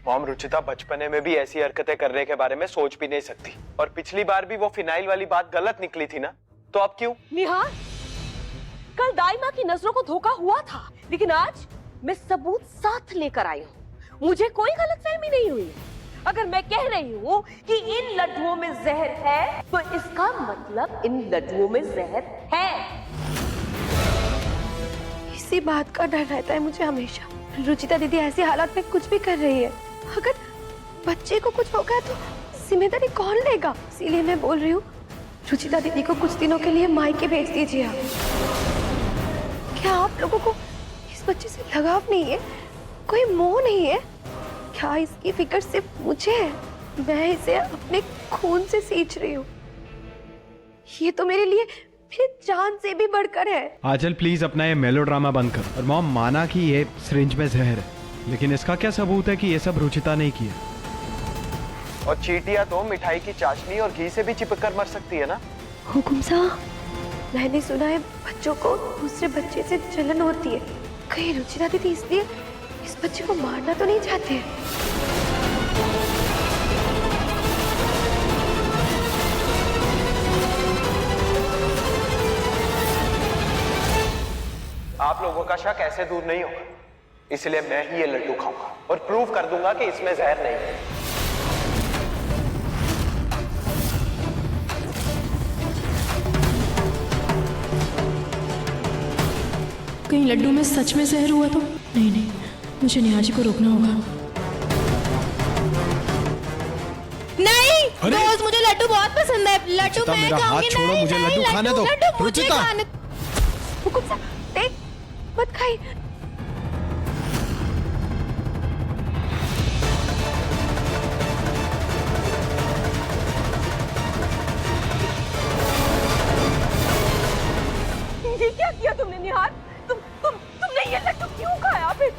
Mom, Ruchita बचपने में भी ऐसी हरकतें करने के बारे में सोच भी नहीं सकती, और पिछली बार भी वो फिनाइल वाली बात गलत निकली थी ना, तो अब क्यों? निहार, कल दाई माँ की नजरों को धोखा हुआ था, लेकिन आज मैं सबूत साथ लेकर आई हूँ। मुझे कोई गलतफहमी नहीं हुई। अगर मैं कह रही हूँ कि इन लड्डुओं में जहर है, तो इसका मतलब इन लड्डुओं में जहर है। इसी बात का डर रहता है मुझे हमेशा। रुचिता दीदी ऐसी हालात में कुछ भी कर रही है, अगर बच्चे को कुछ हो गया तो जिम्मेदारी कौन लेगा? इसीलिए मैं बोल रही हूँ, रुचिता दीदी को कुछ दिनों के लिए मायके भेज दीजिए आप। क्या आप लोगों को इस बच्चे से लगाव नहीं है? कोई मोह नहीं है? क्या इसकी फिक्र सिर्फ मुझे है? मैं इसे अपने खून से सींच रही हूँ। ये तो मेरे लिए मेरी जान से भी बढ़कर है। आंचल प्लीज अपना ये मेलोड्रामा बंद कर। और मॉम, माना कि ये सिरिंज में जहर है, लेकिन इसका क्या सबूत है कि ये सब रुचिता नहीं किया? और चींटियां तो मिठाई की चाशनी और घी से भी चिपक कर मर सकती है ना। हुकुम साहब, मैंने सुना है बच्चों को दूसरे बच्चे से जलन होती है। कहीं रुचिता दीदी इसलिए इस बच्चे को मारना तो नहीं चाहते हैं? आप लोगों का शक ऐसे दूर नहीं होगा, इसलिए मैं ही ये लड्डू खाऊंगा और प्रूव कर दूंगा कि इसमें जहर नहीं है। कहीं लड्डू में सच में जहर हुआ तो? नहीं, मुझे निहार जी को रोकना होगा। नहीं, रोज मुझे लड्डू बहुत पसंद है। लड्डू मैं मेरा हाथ छोड़ो, मुझे लड्डू खाने दो। रुचिता, हुकुम साहब, देख, मत खाइए। ये क्या किया तुमने निहार? तुमने ये लड्डू क्यों खाया फिर?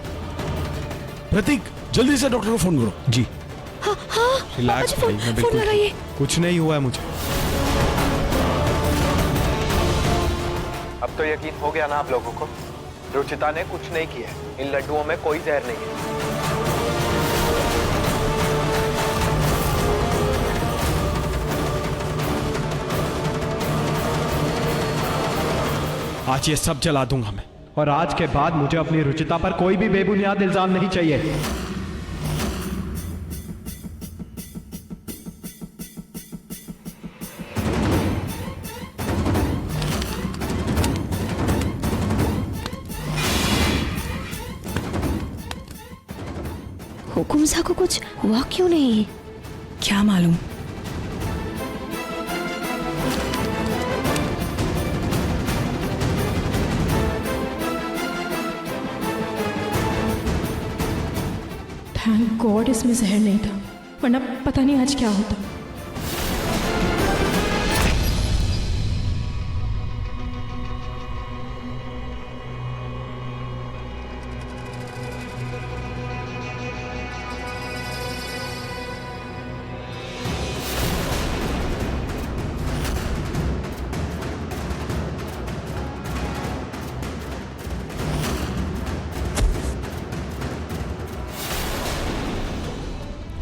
प्रतीक, जल्दी से डॉक्टर को फोन करो। जी हाँ, रिलैक्स भाई, मैं फोन बिल्कुल लगाइए। कुछ नहीं हुआ है मुझे। अब तो यकीन हो गया ना आप लोगों को, रुचिता ने कुछ नहीं किया। इन लड्डुओं में कोई जहर नहीं है। आज ये सब जला दूंगा मैं, और आज के बाद मुझे अपनी रुचिता पर कोई भी बेबुनियाद इल्जाम नहीं चाहिए। हुकुम साहब को कुछ हुआ क्यों नहीं? क्या मालूम। थैंक गॉड इसमें जहर नहीं था, वरना पता नहीं आज क्या होता।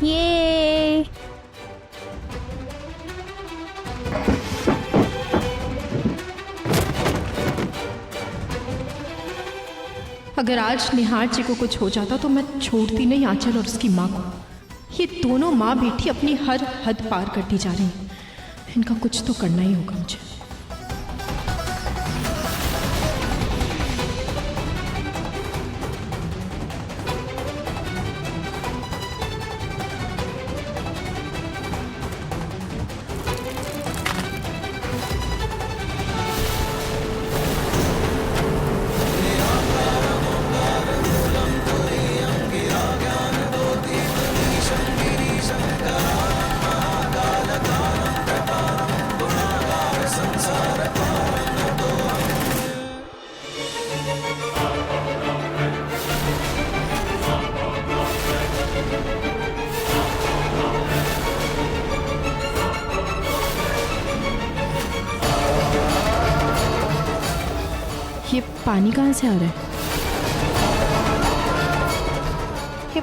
ये अगर आज निहार जी को कुछ हो जाता तो मैं छोड़ती नहीं आंचल और उसकी माँ को। ये दोनों माँ बेटी अपनी हर हद पार करती जा रही हैं। इनका कुछ तो करना ही होगा मुझे। ये पानी कहाँ से आ रहा है? ये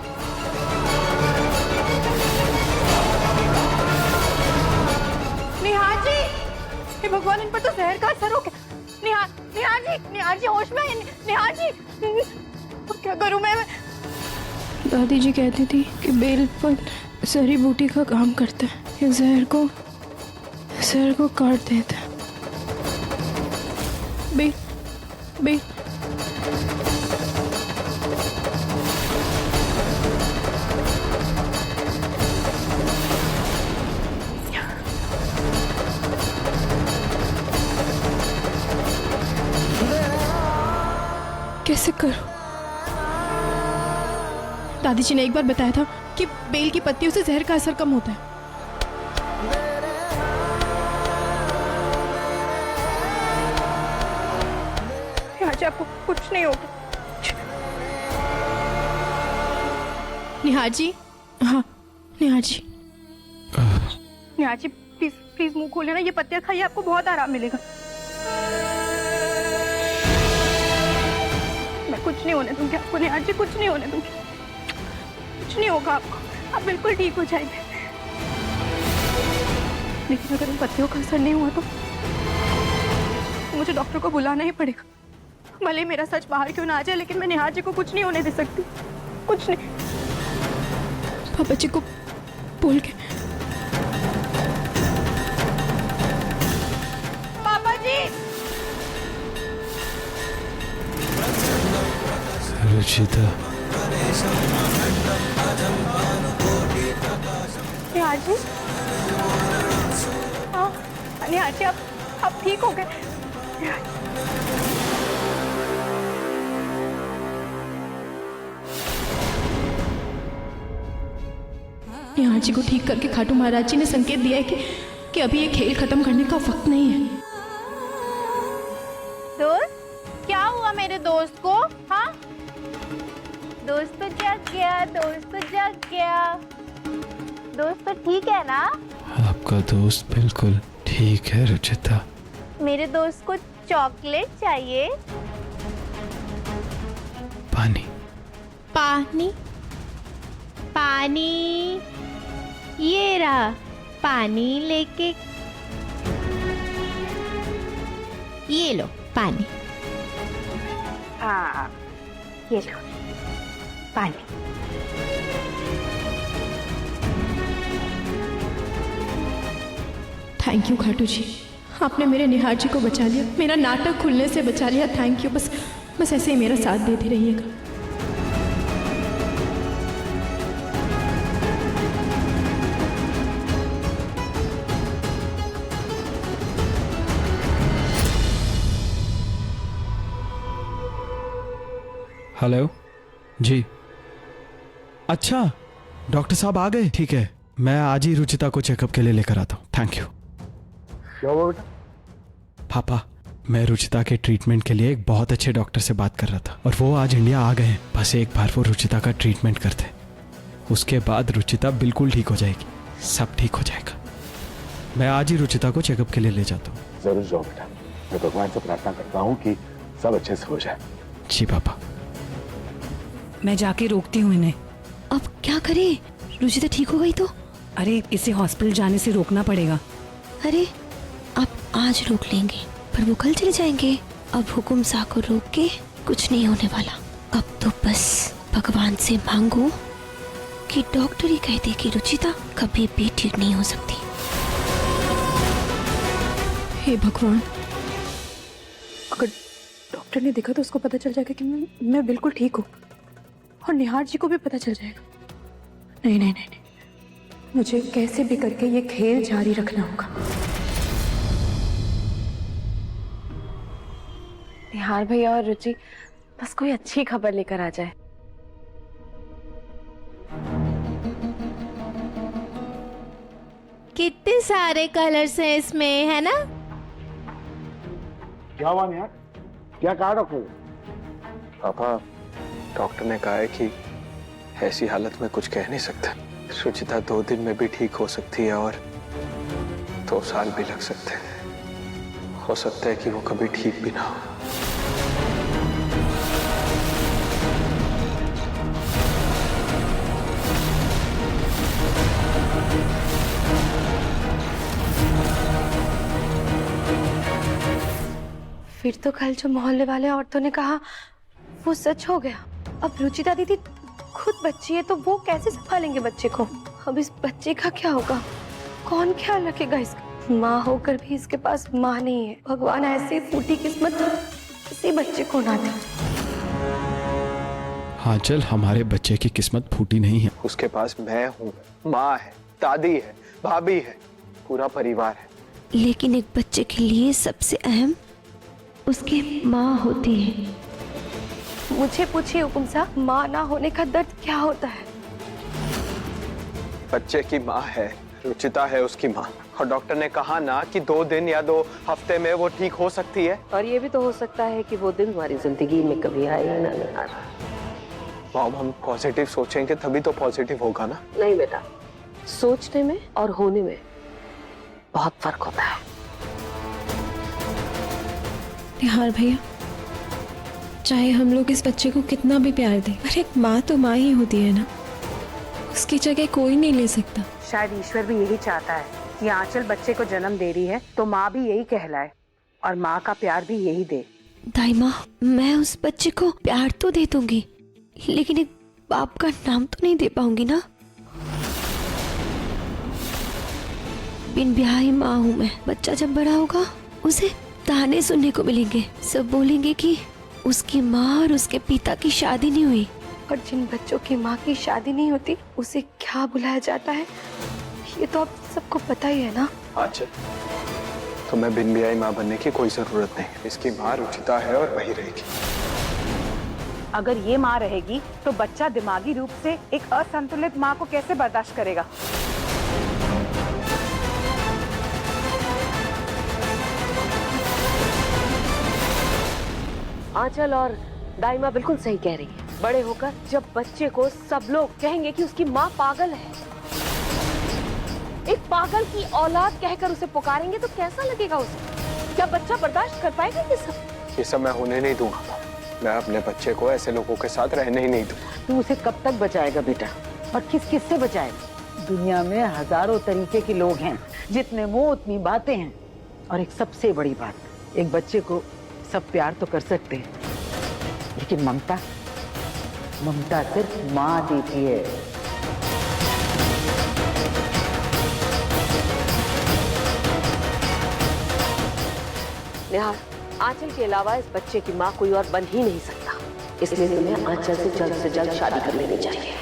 हे भगवान, इन पर तो जहर का असर हो गया। निहार जी होश में है। निहार जी, तो क्या करूं मैं? दादी जी कहती थी कि बेल पर जड़ी बूटी का काम करता है, ये जहर को काट देता है। बेल बेल कैसे करूं? दादी जी ने एक बार बताया था कि बेल की पत्तियों से जहर का असर कम होता है। आज आपको कुछ नहीं होगा। निहार जी, हाँ निहार जी, निहार जी प्लीज प्लीज मुंह खोलिए ना, ये पत्तियां खाइए, आपको बहुत आराम मिलेगा। मैं कुछ नहीं होने दूंगी आपको निहार जी, कुछ नहीं होने दूंगी, कुछ नहीं होगा आपको, आप बिल्कुल ठीक हो जाएंगे। लेकिन अगर इन पत्तियों का असर नहीं हुआ तो मुझे डॉक्टर को बुलाना ही पड़ेगा। भले मेरा सच बाहर क्यों ना आ जाए, लेकिन मैं निहार जी को कुछ नहीं होने दे सकती, कुछ नहीं। पापा जी को बोल के। पापा जी, रुचिता, निहार जी, हाँ निहार जी, आप ठीक हो गए? निहार जी को ठीक करके खाटू महाराज जी ने संकेत दिया है कि अभी ये खेल खत्म करने का वक्त नहीं है। दोस्त, क्या हुआ मेरे दोस्त को? हाँ, दोस्त तो जग गया, दोस्त तो जग गया। दोस्त तो ठीक है ना? आपका दोस्त बिल्कुल ठीक है रुचिता। मेरे दोस्त को चॉकलेट चाहिए। पानी पानी पानी, ये रहा पानी, लेके ये लो पानी। हाँ ये लो पानी। थैंक यू खाटू जी, आपने मेरे निहार जी को बचा लिया, मेरा नाटक खुलने से बचा लिया। Thank you. बस ऐसे ही मेरा साथ देते रहिएगा। हेलो जी, अच्छा डॉक्टर साहब आ गए? ठीक है, मैं आज ही रुचिता को चेकअप के लिए लेकर आता हूँ। Thank you. क्या हुआ बेटा? पापा, मैं रुचिता के ट्रीटमेंट के लिए एक बहुत अच्छे डॉक्टर से बात कर रहा था और वो आज इंडिया आ गए हैं। बस एक बार वो रुचिता का ट्रीटमेंट करते, उसके बाद रुचिता बिल्कुल ठीक हो जाएगी, सब ठीक हो जाएगा। मैं आज ही रुचिता को चेकअप के लिए ले जाता हूँ। जरूर जाओ बेटा, मैं भगवान से प्रार्थना करता हूँ कि सब अच्छे से हो जाए। जी पापा। मैं जाके रोकती हूँ इन्हें। अब क्या करें? रुचिता ठीक हो गई तो? अरे इसे हॉस्पिटल जाने से रोकना पड़ेगा। अरे आप आज रोक लेंगे पर वो कल चले जाएंगे। अब हुकुम सा को रोक के कुछ नहीं होने वाला। अब तो बस भगवान से मांगो कि डॉक्टर ही कहते कि रुचिता कभी भी ठीक नहीं हो सकती। हे भगवान, अगर डॉक्टर ने देखा तो उसको पता चल जाएगा कि मैं बिल्कुल ठीक हूँ और निहार जी को भी पता चल जाएगा। नहीं नहीं नहीं, मुझे कैसे भी करके ये खेल जारी रखना होगा। निहार भैया और रुचि बस कोई अच्छी खबर लेकर आ जाए। कितने सारे कलर्स हैं इसमें, है ना? क्या हुआ यार? क्या कहा डॉक्टर? पापा, डॉक्टर ने कहा है कि ऐसी हालत में कुछ कह नहीं सकता। रुचिता 2 दिन में भी ठीक हो सकती है और 2 साल भी लग सकते हैं। हो सकता है कि वो कभी ठीक भी ना हो। फिर तो कल जो मोहल्ले वाले औरतों ने कहा वो सच हो गया। अब रुचिता दीदी खुद बच्ची है तो वो कैसे संभालेंगे बच्चे को? अब इस बच्चे का क्या होगा? कौन ख्याल रखेगा इसका? माँ होकर भी इसके पास माँ नहीं है। भगवान ऐसी फूटी किस्मत किसी बच्चे को ना दे। हाँ चल, हमारे बच्चे की किस्मत फूटी नहीं है। उसके पास मैं हूँ, माँ है, दादी है, भाभी है, पूरा परिवार है। लेकिन एक बच्चे के लिए सबसे अहम उसकी माँ होती है। मुझे पूछिए हुकुम साहब, माँ ना होने का दर्द क्या होता है? बच्चे की माँ है, रुचिता है उसकी माँ, और डॉक्टर ने कहा ना कि 2 दिन या 2 हफ्ते में वो ठीक हो सकती है। और ये भी तो हो सकता है कि वो दिन हमारी जिंदगी में कभी आए ही ना निहार। मॉम, हम पॉजिटिव सोचेंगे तभी तो पॉजिटिव होगा ना। नहीं बेटा, सोचने में और होने में बहुत फर्क होता है। निहार भैया, चाहे हम लोग इस बच्चे को कितना भी प्यार दें, पर एक माँ तो माँ ही होती है ना, उसकी जगह कोई नहीं ले सकता। शायद ईश्वर भी यही चाहता है कि आंचल बच्चे को जन्म दे रही है तो माँ भी यही कहलाए और माँ का प्यार भी यही दे। दाई माँ, मैं उस बच्चे को प्यार तो दे दूंगी, लेकिन एक बाप का नाम तो नहीं दे पाऊंगी ना। बिन ब्याही माँ हूँ मैं। बच्चा जब बड़ा होगा उसे ताने सुनने को मिलेंगे। सब बोलेंगे कि उसकी माँ और उसके पिता की शादी नहीं हुई। और जिन बच्चों की माँ की शादी नहीं होती उसे क्या बुलाया जाता है, ये तो आप सबको पता ही है ना। अच्छा, तो मैं बिन ब्याही माँ बनने की कोई जरूरत नहीं। इसकी माँ रुचिता है और वही रहेगी। अगर ये माँ रहेगी तो बच्चा दिमागी रूप से एक असंतुलित माँ को कैसे बर्दाश्त करेगा? आंचल और दाइमा बिल्कुल सही कह रही है। बड़े होकर जब बच्चे को सब लोग कहेंगे कि उसकी माँ पागल है, एक पागल की औलाद कहकर उसे पुकारेंगे तो कैसा लगेगा उसे? क्या बच्चा बर्दाश्त कर पाएगा ये सब मैं होने नहीं दूंगा। मैं अपने बच्चे को ऐसे लोगों के साथ रहने ही नहीं दूंगा। तू उसे कब तक बचाएगा बेटा, और किस किस से बचाएगा? दुनिया में हजारों तरीके के लोग हैं, जितने मुंह उतनी बातें हैं। और एक सबसे बड़ी बात, एक बच्चे को सब प्यार तो कर सकते हैं, लेकिन ममता सिर्फ माँ देती है। निहार, आंचल के अलावा इस बच्चे की माँ कोई और बन ही नहीं सकता, इसलिए तुम्हें आंचल से जल्द शादी कर लेनी चाहिए।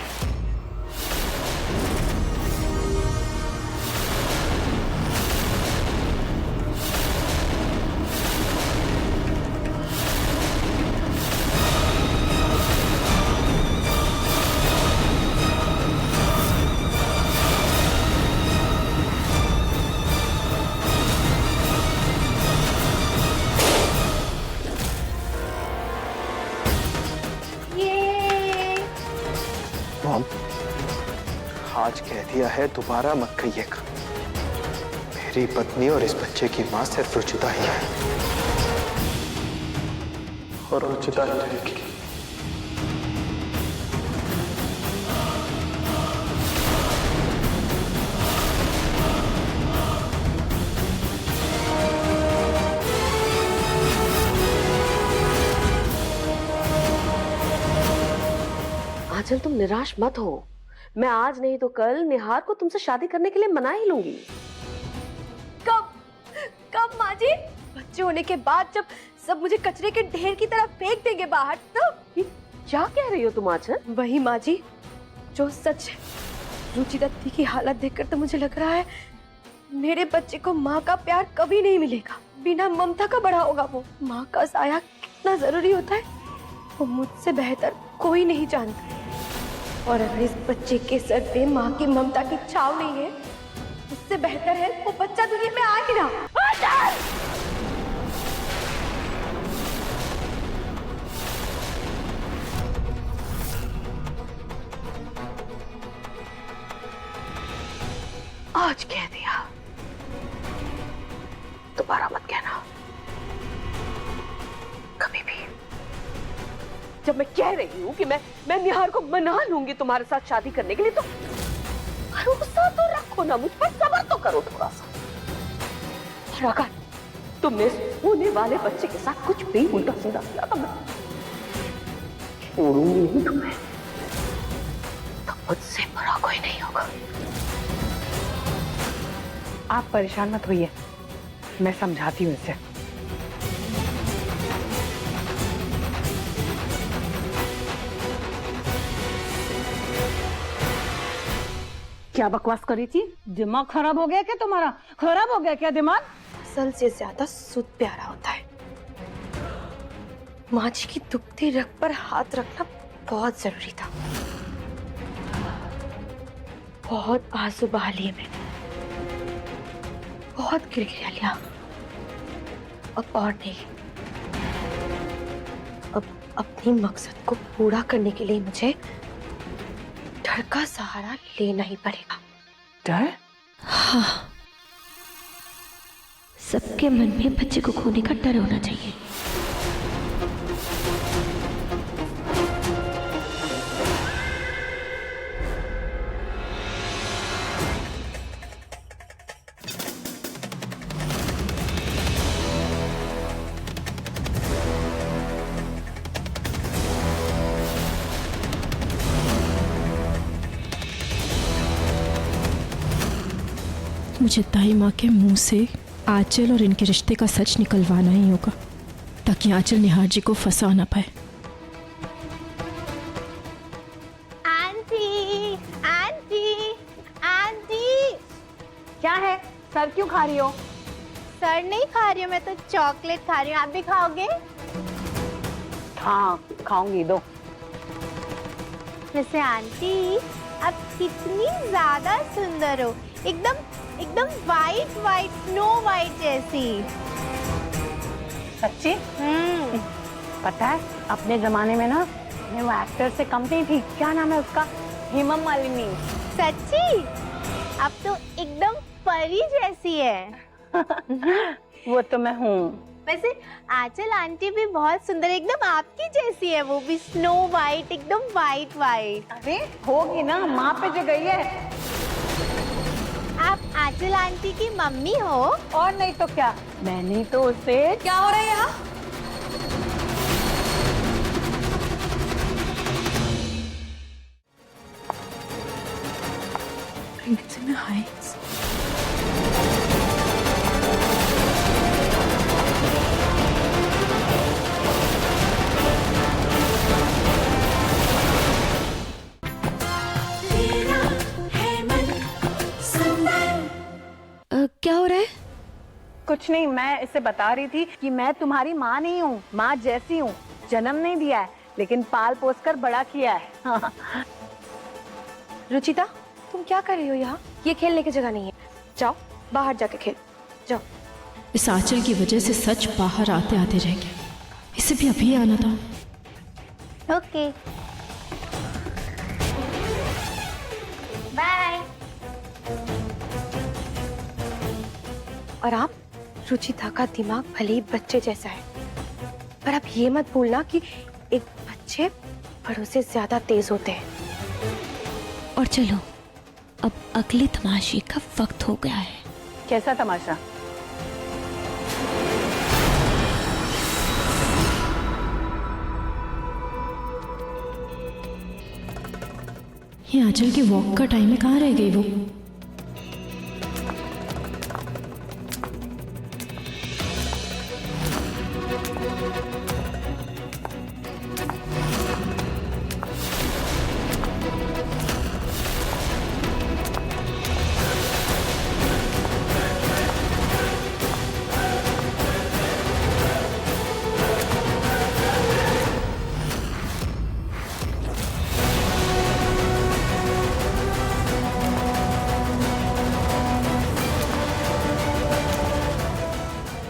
आज कह दिया है, दोबारा मत कहिएगा। मेरी पत्नी और इस बच्चे की मां सिर्फ रुचिता ही है, और रुचिता ही रहेगी। आंचल, तुम निराश मत हो। मैं आज नहीं तो कल निहार को तुमसे शादी करने के लिए मना ही लूंगी। कब माँ जी? बच्चे होने के बाद जब सब मुझे कचरे के ढेर की तरह फेंक देंगे बाहर, तब? क्या कह रही हो तुम आंचल? वही माँ जी, जो सच है। रुचिता दीदी की हालत देखकर तो मुझे लग रहा है मेरे बच्चे को माँ का प्यार कभी नहीं मिलेगा। बिना ममता का बड़ा होगा वो। माँ का साया कितना जरूरी होता है वो मुझसे बेहतर कोई नहीं जानता। और अगर इस बच्चे के सर पे माँ की ममता की छाव नहीं है, उससे बेहतर है वो बच्चा दुनिया में आ ही ना। आज कह दिया, दोबारा मत कहना कभी भी। जब मैं कह रही हूँ कि मैं निहार को मना लूंगी तुम्हारे साथ शादी करने के लिए, तो भरोसा तो रखो ना मुझ पर, सब्र तो करो थोड़ा सा। और तुमने इस होने वाले बच्चे के साथ कुछ भी उल्टा सीधा किया तो मैं छोड़ूंगी नहीं तुम्हें। तो मुझसे बड़ा कोई नहीं होगा। आप परेशान मत होइए, मैं समझाती हूँ इसे। क्या बकवास करी थी? दिमाग खराब हो गया क्या तुम्हारा? खराब हो गया क्या दिमाग? सल से ज्यादा सूद प्यारा होता है। माँ जी की दुखती रग पर हाथ रखना बहुत जरूरी था। बहुत आंसू बहा लिए मैंने, बहुत गिरगिरा लिया। अब और नहीं, अब अपनी मकसद को पूरा करने के लिए मुझे डर का सहारा लेना ही पड़ेगा। डर? हाँ, सबके मन में बच्चे को खोने का डर होना चाहिए। मुझे दाई माँ के मुंह से आंचल और इनके रिश्ते का सच निकलवाना ही होगा, ताकि आंचल निहार जी को फंसा ना पाए। Aunty, aunty, aunty. क्या है? सर क्यों खा रही हो? सर नहीं खा रही हूँ, मैं तो चॉकलेट खा रही हूँ। आप भी खाओगे? हाँ खाऊंगी, दो। वैसे आंटी, आप कितनी ज्यादा सुंदर हो, एकदम एकदम वाइट वाइट, स्नो वाइट जैसी। सच्ची? पता है अपने जमाने में ना मैं वो एक्टर से कम नहीं थी। क्या नाम है उसका? हेमा मालिनी। सच्ची? आप तो एकदम परी जैसी है। वो तो मैं हूँ। वैसे आंचल आंटी भी बहुत सुंदर, एकदम आपकी जैसी है, वो भी स्नो वाइट, एकदम वाइट वाइट। अरे होगी ना, माँ पे जो गई है। आप आंचल आंटी की मम्मी हो? और नहीं तो क्या, मैंने तो उसे। क्या हो रहा है यहाँ? क्या हो रहा है? कुछ नहीं, मैं इसे बता रही थी कि मैं तुम्हारी माँ नहीं हूँ, माँ जैसी हूँ। जन्म नहीं दिया है, लेकिन पाल पोस कर बड़ा किया है। रुचिता, तुम क्या कर रही हो यहाँ? ये खेलने की जगह नहीं है, जाओ बाहर जाके खेल जाओ। इस आंचल की वजह से सच बाहर आते आते रह गया, इसे भी अभी आना था। Okay, bye. और आप, रुचिता का दिमाग भले ही बच्चे जैसा है, पर आप ये मत भूलना कि एक बच्चे बड़ों से ज्यादा तेज होते हैं। और चलो, अब अगले तमाशे का वक्त हो गया है। कैसा तमाशा? ये आंचल की वॉक का टाइम है, कहाँ रह गई वो?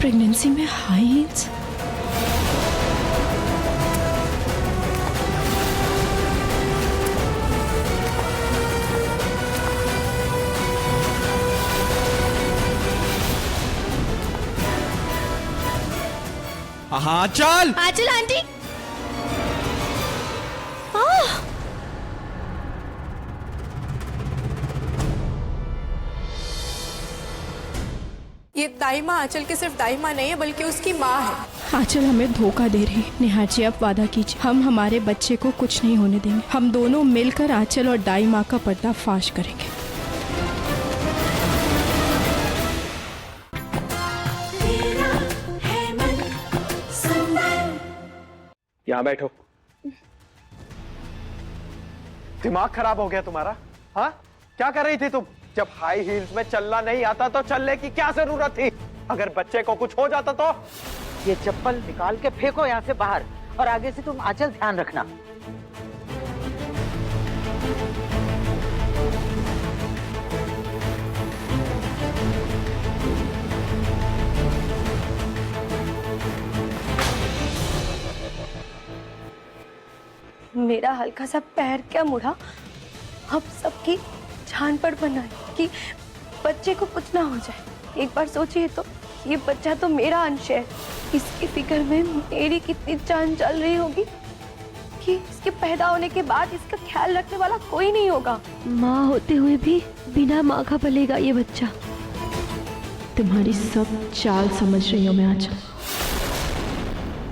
प्रेगनेंसी में हाई हील्स? हाँ चल। आंचल आंटी, ये दाई माँ आंचल की सिर्फ दाई माँ नहीं है बल्कि उसकी माँ है। आंचल हमें धोखा दे रही है। निहार जी आप वादा कीजिए, हम हमारे बच्चे को कुछ नहीं होने देंगे। हम दोनों मिलकर आंचल और दाई माँ का पर्दाफाश करेंगे। यहाँ बैठो। दिमाग खराब हो गया तुम्हारा? हाँ, क्या कर रही थी तुम? जब हाई हील्स में चलना नहीं आता तो चलने की क्या जरूरत थी? अगर बच्चे को कुछ हो जाता तो? ये चप्पल निकाल के फेंको यहाँ से बाहर, और आगे से तुम आंचल ध्यान रखना। मेरा हल्का सा पैर क्या मुड़ा, अब सबकी जान पर बना है कि बच्चे को कुछ ना हो जाए। एक बार सोचिए तो, ये बच्चा तो मेरा अंश है। इसकी फिक्र में मेरी कितनी जान चल रही होगी कि इसके पैदा होने के बाद इसका ख्याल रखने वाला कोई नहीं होगा। माँ होते हुए भी बिना माँ का पलेगा ये बच्चा। तुम्हारी सब चाल समझ रही हूँ मैं आंचल।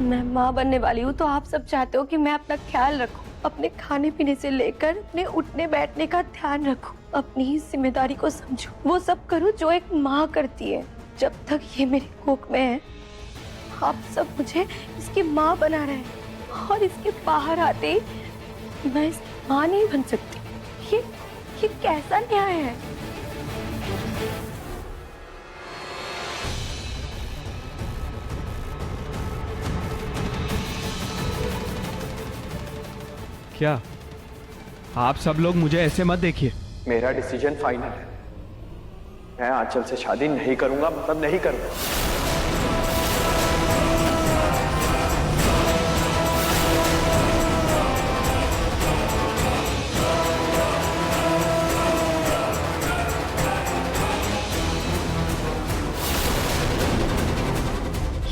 मैं माँ बनने वाली हूँ तो आप सब चाहते हो कि मैं अपना ख्याल रखूं, अपने खाने पीने से लेकर अपने उठने बैठने का ध्यान रखूं, अपनी ही जिम्मेदारी को समझूं, वो सब करूं जो एक माँ करती है। जब तक ये मेरी कोख में है, आप सब मुझे इसकी माँ बना रहे हैं, और इसके बाहर आते ही मैं इसकी माँ नहीं बन सकती। ये कैसा न्याय है? क्या आप सब लोग मुझे ऐसे मत देखिए। मेरा डिसीजन फाइनल है। मैं आंचल से शादी नहीं करूंगा, मतलब नहीं करूंगा।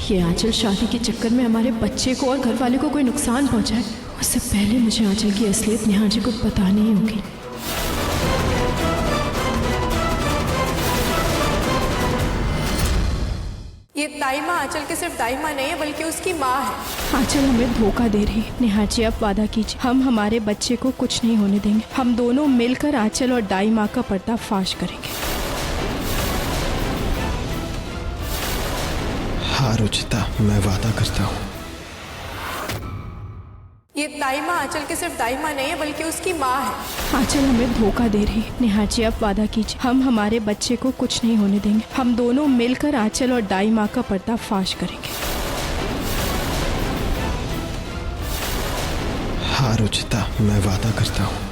ये आंचल शादी के चक्कर में हमारे बच्चे को और घर वाले को कोई नुकसान पहुंचाए, उससे पहले मुझे आंचल की असलियत निहार जी को बतानी ही होगी। ये दाई माँ आंचल की सिर्फ दाई माँ नहीं है बल्कि उसकी माँ है। आंचल हमें धोखा दे रही है। निहार जी आप वादा कीजिए, हम हमारे बच्चे को कुछ नहीं होने देंगे। हम दोनों मिलकर आंचल और दाई माँ का पर्दाफाश करेंगे। हाँ रुचिता, मैं वादा करता हूँ। ये दाई माँ आंचल की सिर्फ दाई माँ नहीं है बल्कि उसकी माँ है। आंचल हमें धोखा दे रही है। निहार जी आप वादा कीजिए, हम हमारे बच्चे को कुछ नहीं होने देंगे। हम दोनों मिलकर आंचल और दाई माँ का पर्दाफाश करेंगे। हाँ रुचिता, मैं वादा करता हूँ।